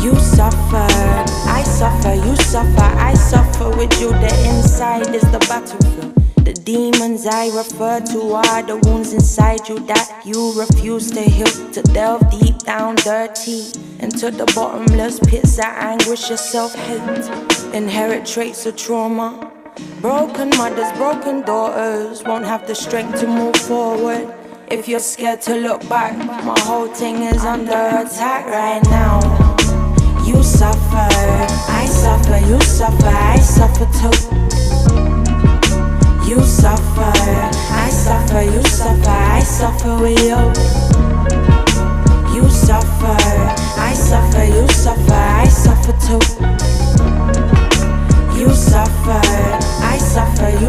You suffered, I suffer, you suffer, I suffer with you. The inside is the battlefield. The demons I refer to are the wounds inside you that you refuse to heal. To delve deep down dirty into the bottomless pits that anguish your self-hate. Inherit traits of trauma. Broken mothers, broken daughters won't have the strength to move forward. If you're scared to look back, my whole thing is under attack right now. You suffer, I suffer, you suffer, I suffer too. You suffer, I suffer, you suffer, I suffer with you.